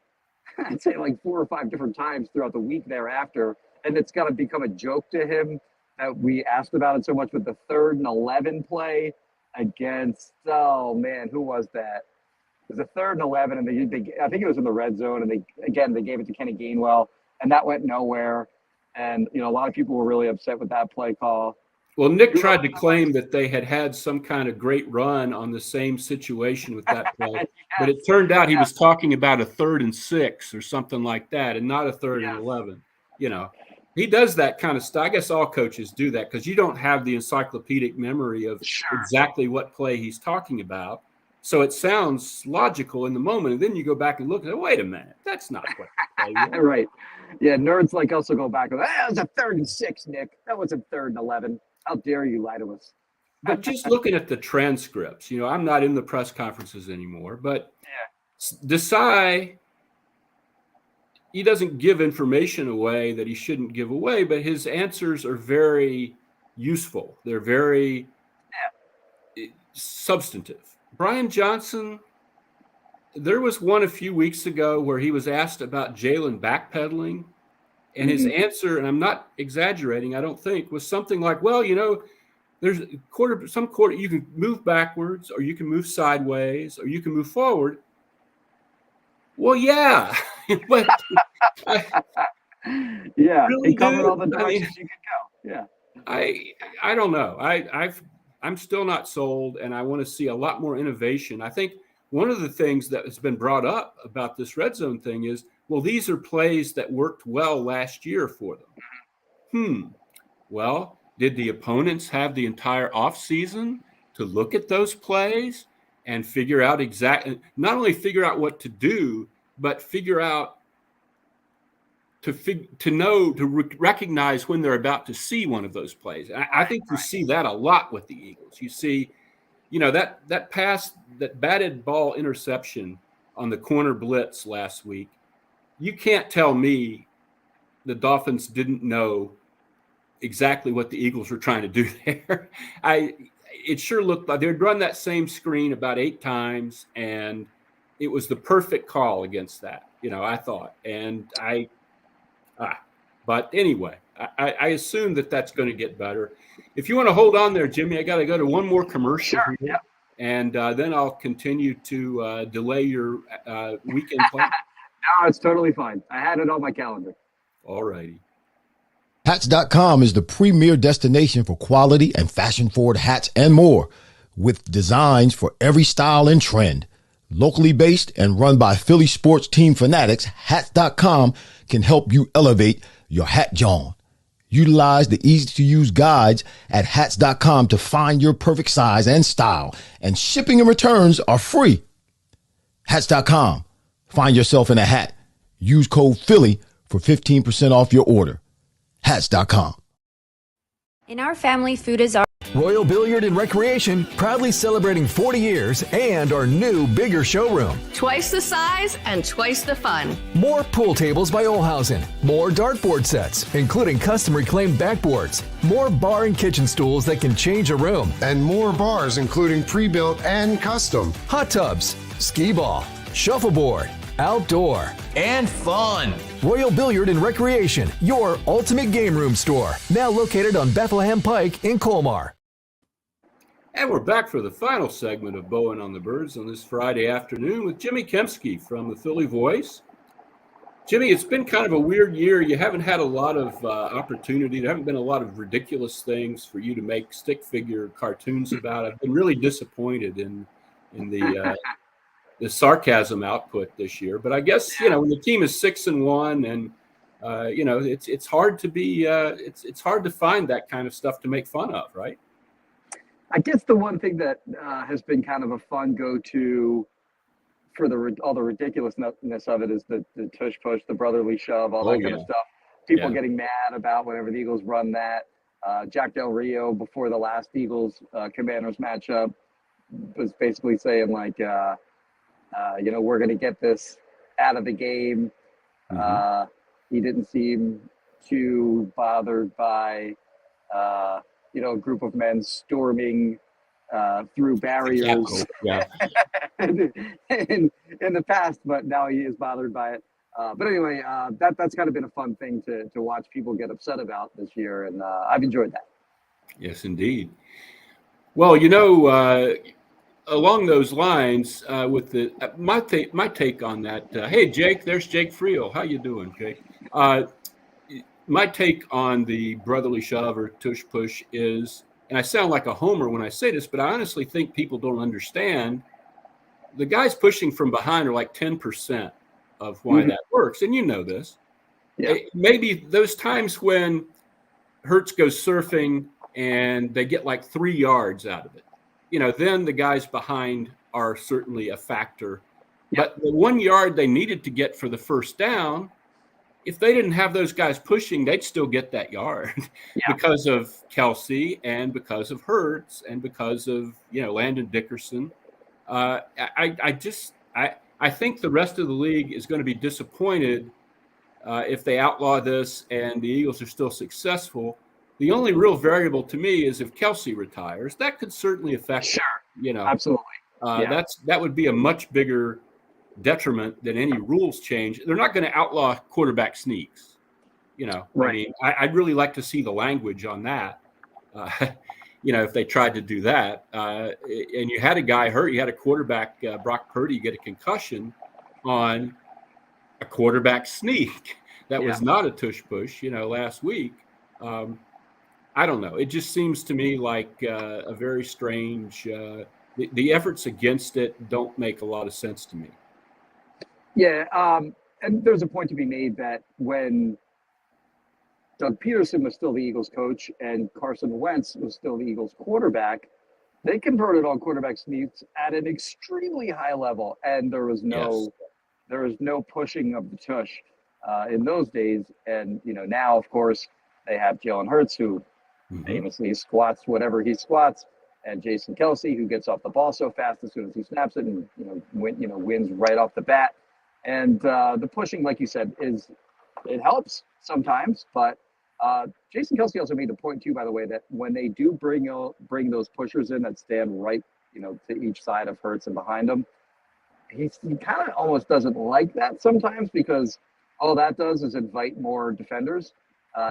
I'd say 4 or 5 different times throughout the week thereafter. And it's got to become a joke to him that we asked about it so much with the 3rd and 11 play against, who was that? It was a 3rd and 11, and they I think it was in the red zone, and they gave it to Kenny Gainwell, and that went nowhere. And, a lot of people were really upset with that play call. Well, Nick tried to claim that they had some kind of great run on the same situation with that play, yes. But it turned out he was talking about a 3rd and 6 or something like that, and not a 3rd and 11. He does that kind of stuff. I guess all coaches do that because you don't have the encyclopedic memory of exactly what play he's talking about. So it sounds logical in the moment, and then you go back and look and say, wait a minute, that's not what the play was. Right. Yeah, nerds like us will go back and go, that was a 3rd and 6, Nick. That wasn't 3rd and 11. How dare you lie to us? But just looking at the transcripts, I'm not in the press conferences anymore, but Desai, he doesn't give information away that he shouldn't give away, but his answers are very useful. They're very substantive. Brian Johnson, there was one a few weeks ago where he was asked about Jalen backpedaling, and his answer, and I'm not exaggerating, I don't think, was something like, well, there's some quarter you can move backwards, or you can move sideways, or you can move forward. Well, yeah. But really, he covered all the directions you could go. Yeah. I don't know. I'm still not sold, and I want to see a lot more innovation. I think one of the things that has been brought up about this red zone thing is, well, these are plays that worked well last year for them. Well, did the opponents have the entire offseason to look at those plays and figure out not only figure out what to do, but figure out recognize when they're about to see one of those plays. I think you see that a lot with the Eagles. You see, that pass, that batted ball interception on the corner blitz last week. You can't tell me the Dolphins didn't know exactly what the Eagles were trying to do there. It sure looked like they'd run that same screen about 8 times, and it was the perfect call against that, I thought. And but anyway, I assume that's going to get better. If you want to hold on there, Jimmy, I got to go to one more commercial. Sure, yeah. And then I'll continue to delay your weekend plan. No, it's totally fine. I had it on my calendar. All righty. Hats.com is the premier destination for quality and fashion-forward hats and more, with designs for every style and trend. Locally based and run by Philly sports team fanatics, Hats.com can help you elevate your hat John. Utilize the easy-to-use guides at Hats.com to find your perfect size and style, and shipping and returns are free. Hats.com. Find yourself in a hat. Use code Philly for 15% off your order. Hats.com. In our family, food is our Royal Billiard and Recreation, proudly celebrating 40 years and our new, bigger showroom. Twice the size and twice the fun. More pool tables by Olhausen. More dartboard sets, including custom reclaimed backboards. More bar and kitchen stools that can change a room. And more bars, including pre-built and custom. Hot tubs, skee ball, shuffleboard, outdoor, and fun. Royal Billiard and Recreation, your ultimate game room store. Now located on Bethlehem Pike in Colmar. And we're back for the final segment of Bowen on the Birds on this Friday afternoon with Jimmy Kempski from the Philly Voice. Jimmy, it's been kind of a weird year. You haven't had a lot of opportunity. There haven't been a lot of ridiculous things for you to make stick figure cartoons about. I've been really disappointed in the sarcasm output this year. But I guess, when the team is 6-1 and, it's hard to be it's hard to find that kind of stuff to make fun of, right? I guess the one thing that has been kind of a fun go-to for all the ridiculousness of it is the tush push, the brotherly shove, all that kind of stuff. People getting mad about whenever the Eagles run that. Jack Del Rio, before the last Eagles Commanders matchup, was basically saying like, we're going to get this out of the game. Mm-hmm. He didn't seem too bothered by a group of men storming through barriers in the past, but now he is bothered by it. But anyway, that's kind of been a fun thing to watch people get upset about this year, and I've enjoyed that. Yes, indeed. Well, along those lines, with my take on that. Hey, Jake, there's Jake Friel. How you doing, Jake? My take on the brotherly shove or tush push is, and I sound like a homer when I say this, but I honestly think people don't understand. The guys pushing from behind are like 10% of why that works, and you know this. Yeah. Maybe those times when Hurts goes surfing and they get like 3 yards out of it, then the guys behind are certainly a factor. Yep. But the 1 yard they needed to get for the first down, if they didn't have those guys pushing, they'd still get that yard because of Kelsey and because of Hurts and because of, Landon Dickerson. I think the rest of the league is going to be disappointed if they outlaw this and the Eagles are still successful. The only real variable to me is if Kelsey retires. That could certainly affect it, Absolutely. That would be a much bigger detriment than any rules change. They're not going to outlaw quarterback sneaks. Right. I mean, I'd really like to see the language on that. If they tried to do that, and you had a guy hurt, you had a quarterback, Brock Purdy, get a concussion on a quarterback sneak. That was not a tush push, last week. I don't know. It just seems to me like a very strange. The efforts against it don't make a lot of sense to me. Yeah, and there's a point to be made that when Doug Peterson was still the Eagles coach and Carson Wentz was still the Eagles quarterback, they converted on quarterback sneaks at an extremely high level, and there was no there was no pushing of the tush in those days. And, now, of course, they have Jalen Hurts, who famously squats whatever he squats, and Jason Kelsey, who gets off the ball so fast as soon as he snaps it and, wins right off the bat. And the pushing, like you said, it helps sometimes. But Jason Kelsey also made the point, too, by the way, that when they do bring those pushers in that stand right, to each side of Hurts and behind him, he kind of almost doesn't like that sometimes, because all that does is invite more defenders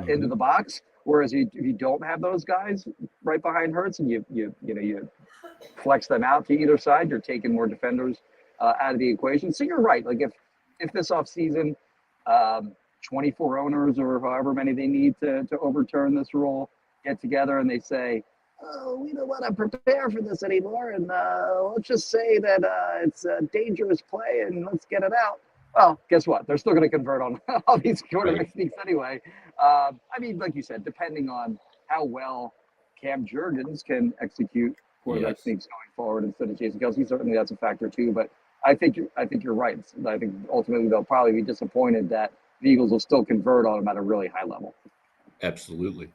into the box. Whereas if you don't have those guys right behind Hurts and you flex them out to either side, you're taking more defenders out of the equation. So you're right. Like if this offseason, 24 owners or however many they need to overturn this rule get together and they say, oh, we don't want to prepare for this anymore, and let's just say that it's a dangerous play and let's get it out. Well, guess what? They're still going to convert on all these quarterback sneaks anyway. Like you said, depending on how well Cam Jurgens can execute quarterback sneaks going forward instead of Jason Kelsey, certainly that's a factor too. But I think you're right. I think ultimately they'll probably be disappointed that the Eagles will still convert on them at a really high level. Absolutely.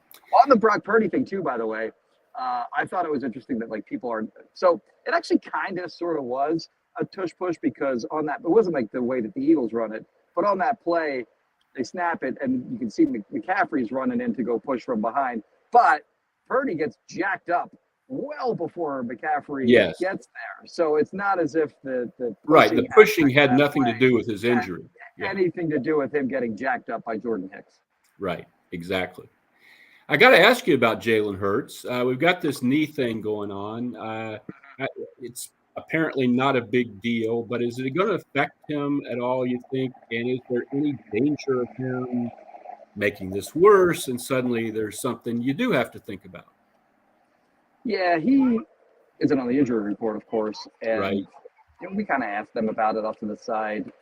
On the Brock Purdy thing too, by the way, I thought it was interesting that people are – so it actually kind of sort of was a tush push, because on that – it wasn't like the way that the Eagles run it, but on that play, they snap it, and you can see McCaffrey's running in to go push from behind. But Purdy gets jacked up well before McCaffrey gets there. So it's not as if the pushing had nothing to do with his injury. Anything to do with him getting jacked up by Jordan Hicks. Right, exactly. I got to ask you about Jalen Hurts. We've got this knee thing going on. It's apparently not a big deal, but is it going to affect him at all, you think? And is there any danger of him making this worse and suddenly there's something you do have to think about? Yeah, he isn't on the injury report, of course. And we kind of asked them about it off to the side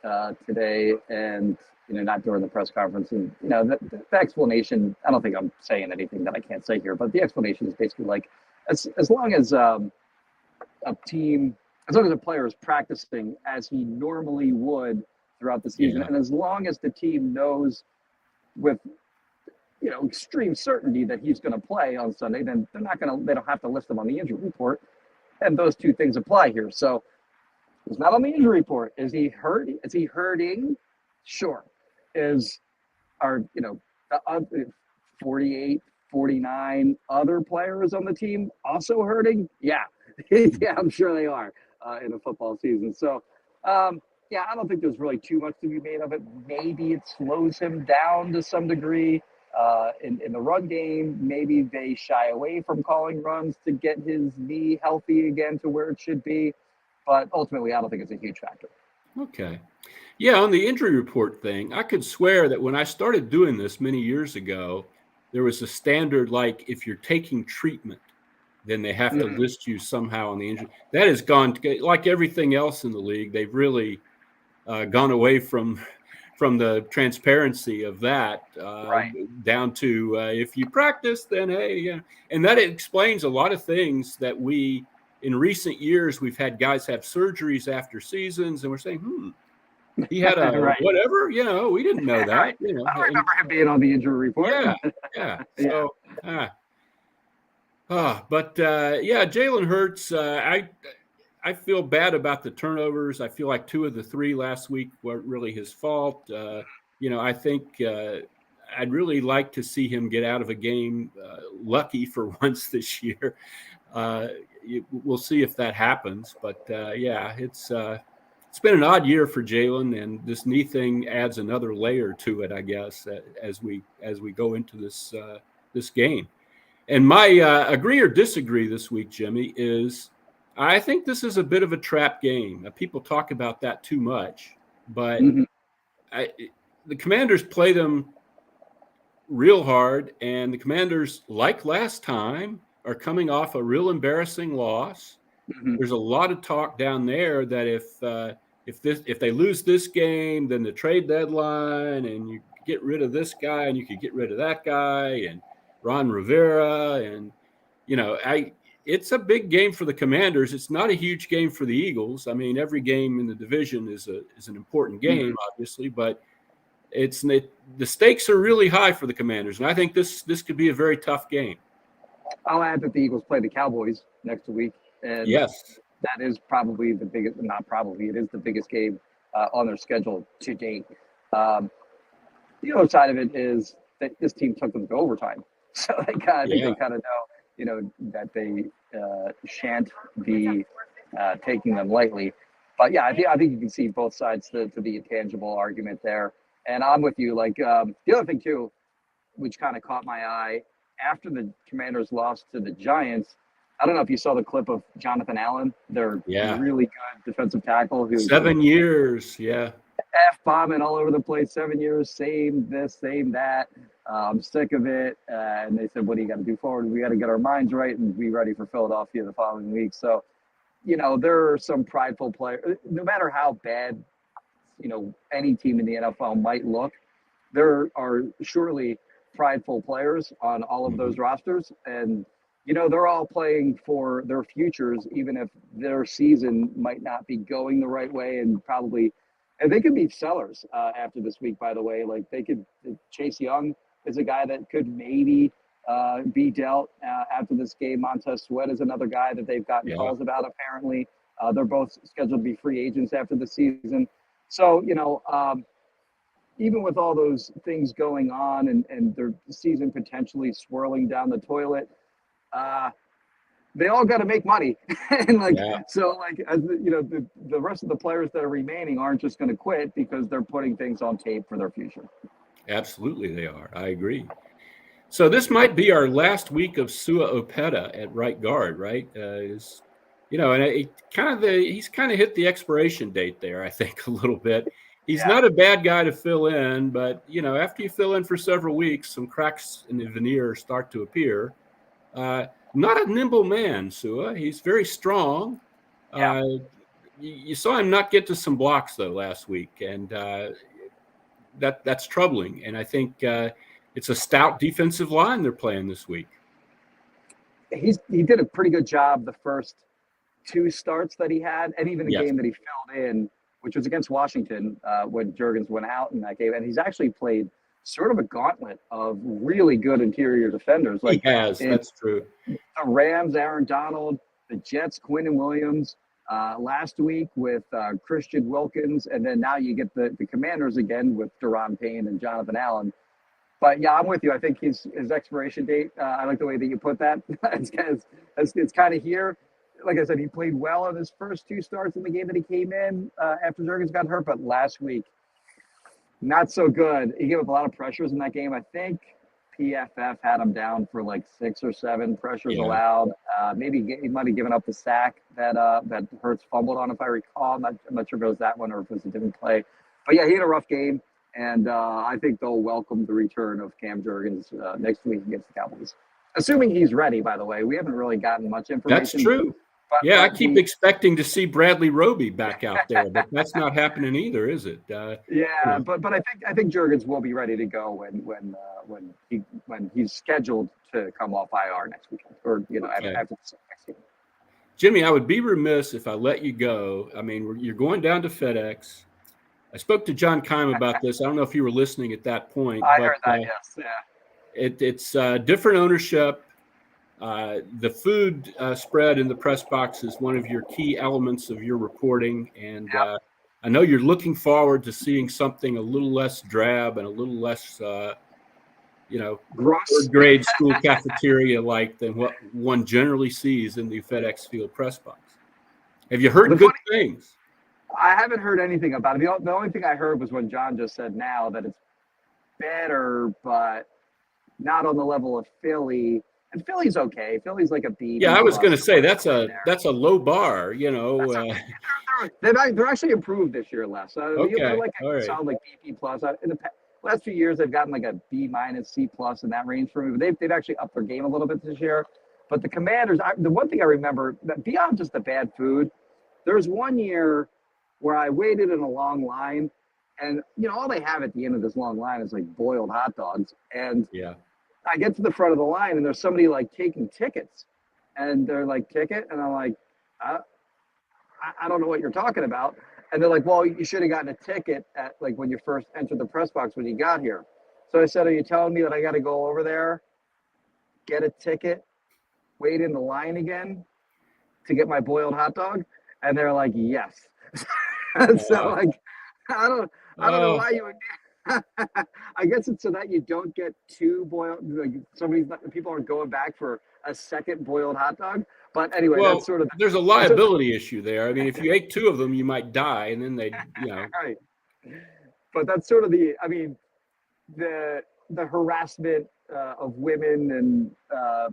today, and not during the press conference. And the explanation, I don't think I'm saying anything that I can't say here, but the explanation is basically like, as long as a player is practicing as he normally would throughout the season, and as long as the team knows with extreme certainty that he's going to play on Sunday, then they don't have to list him on the injury report. And those two things apply here. So he's not on the injury report. Is he hurt? Is he hurting? Sure. Are 48, 49 other players on the team also hurting? Yeah. Yeah, I'm sure they are in a football season. So, I don't think there's really too much to be made of it. Maybe it slows him down to some degree in the run game. Maybe they shy away from calling runs to get his knee healthy again to where it should be. But ultimately, I don't think it's a huge factor. Okay. Yeah, on the injury report thing, I could swear that when I started doing this many years ago, there was a standard, like if you're taking treatment, then they have to list you somehow on the injury. That has gone, like everything else in the league, they've really gone away from the transparency of that down to if you practice, then hey, yeah. And that explains a lot of things that in recent years, we've had guys have surgeries after seasons, and we're saying, he had a whatever, we didn't know that. I remember him being on the injury report. Yeah. So, Jalen Hurts, I feel bad about the turnovers. I feel like 2 of the 3 last week weren't really his fault. I think I'd really like to see him get out of a game lucky for once this year. We'll see if that happens, but it's been an odd year for Jalen, and this knee thing adds another layer to it, I guess, as we go into this game. And my agree or disagree this week, Jimmy, is I think this is a bit of a trap game. People talk about that too much, but the Commanders play them real hard, and the Commanders, like last time, are coming off a real embarrassing loss. There's a lot of talk down there that if they lose this game, then the trade deadline, and you get rid of this guy, and you could get rid of that guy, and Ron Rivera, and it's a big game for the Commanders. It's not a huge game for the Eagles. I mean, every game in the division is an important game, obviously, but the stakes are really high for the Commanders, and I think this could be a very tough game. I'll add that the Eagles play the Cowboys next week, and yes, that is probably the biggest. Not probably, it is the biggest game on their schedule to date. The other side of it is that this team took them to overtime, so I think they kind of know, that they shan't be taking them lightly. But yeah, I think you can see both sides to the intangible argument there. And I'm with you. Like the other thing too, which kind of caught my eye after the Commanders lost to the Giants. I don't know if you saw the clip of Jonathan Allen, their really good defensive tackle, who 7 years, F-bombing all over the place, 7 years, same this, same that. I'm sick of it. And they said, what do you got to do forward? We got to get our minds right and be ready for Philadelphia the following week. So, there are some prideful players. No matter how bad, any team in the NFL might look, there are surely prideful players on all of those rosters. And, they're all playing for their futures, even if their season might not be going the right way and they could be sellers after this week, by the way. Like Chase Young is a guy that could maybe be dealt after this game. Montez Sweat is another guy that they've gotten calls about, apparently. They're both scheduled to be free agents after the season. So, even with all those things going on and their season potentially swirling down the toilet, they all got to make money. And the rest of the players that are remaining aren't just going to quit because they're putting things on tape for their future. Absolutely they are. I agree. So this might be our last week of Sua Opeta at right guard, right? And he's kind of hit the expiration date there, I think, a little bit. He's not a bad guy to fill in, but, after you fill in for several weeks, some cracks in the veneer start to appear. Not a nimble man, Sua. He's very strong. You saw him not get to some blocks, though, last week, and that's troubling. And I think it's a stout defensive line they're playing this week. He did a pretty good job the first two starts that he had, and even the game that he filled in, which was against Washington when Juergens went out in that game. And he's actually played sort of a gauntlet of really good interior defenders. He has, that's true. The Rams, Aaron Donald, the Jets, Quinnen Williams, last week with Christian Wilkins, and then now you get the Commanders again with Daron Payne and Jonathan Allen. But yeah, I'm with you. I think his expiration date, I like the way that you put that. It's kind of here. Like I said, he played well in his first two starts in the game that he came in after Juergens got hurt, but last week, not so good. He gave up a lot of pressures in that game. I think PFF had him down for like 6 or 7 pressures allowed. Maybe he might have given up the sack that Hurts fumbled on, if I recall. I'm not sure if it was that one or if it was a different play. But yeah, he had a rough game, and I think they'll welcome the return of Cam Juergens next week against the Cowboys. Assuming he's ready, by the way. We haven't really gotten much information. That's true. But I keep expecting to see Bradley Roby back out there, but that's not happening either, is it? But I think Juergens will be ready to go when he's scheduled to come off IR next weekend, or after the next game. Jimmy, I would be remiss if I let you go. I mean, you're going down to FedEx. I spoke to John Keim about this. I don't know if you were listening at that point. I heard that. Yes, It's different ownership. The food spread in the press box is one of your key elements of your reporting. And I know you're looking forward to seeing something a little less drab and a little less, gross grade school cafeteria like than what one generally sees in the FedEx Field press box. Have you heard good things? I haven't heard anything about it. The only thing I heard was when John just said now that it's better, but not on the level of Philly. And Philly's okay. Philly's like a B. Yeah, I was going to say that's a low bar. They're actually improved this year less. They're like a solid like B plus. In the last few years, they've gotten like a B minus, C plus in that range for me. But they've actually upped their game a little bit this year. But the Commanders, the one thing I remember that beyond just the bad food, there was one year where I waited in a long line, and all they have at the end of this long line is like boiled hot dogs. And I get to the front of the line, and there's somebody like taking tickets. And they're like, ticket? And I'm like, I don't know what you're talking about. And they're like, well, you should have gotten a ticket at like when you first entered the press box when you got here. So I said, are you telling me that I got to go over there, get a ticket, wait in the line again to get my boiled hot dog? And they're like, yes. And so like, I don't know why you would. I guess it's so that you don't get two boiled. Like people aren't going back for a second boiled hot dog. But anyway, well, that's sort of. There's a liability issue there. I mean, if you ate two of them, you might die, and then Right. But that's sort of the. I mean, the harassment of women and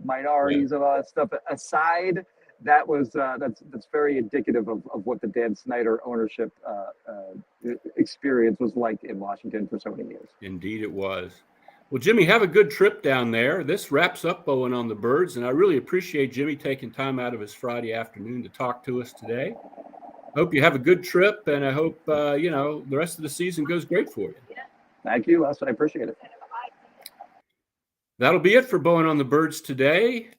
minorities and all that stuff aside. That was that's very indicative of what the Dan Snyder ownership experience was like in Washington for so many years. Indeed, it was. Well, Jimmy, have a good trip down there. This wraps up Bowen on the Birds, and I really appreciate Jimmy taking time out of his Friday afternoon to talk to us today. Hope you have a good trip, and I hope the rest of the season goes great for you. Thank you, Les. I appreciate it. That'll be it for Bowen on the Birds today.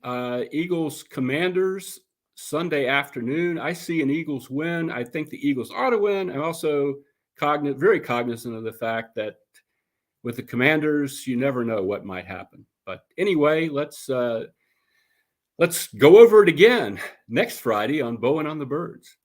Eagles Commanders Sunday afternoon. I see an Eagles win. I think the Eagles ought to win. I'm also very cognizant of the fact that with the Commanders, you never know what might happen. But anyway, let's go over it again next Friday on Bowen on the Birds.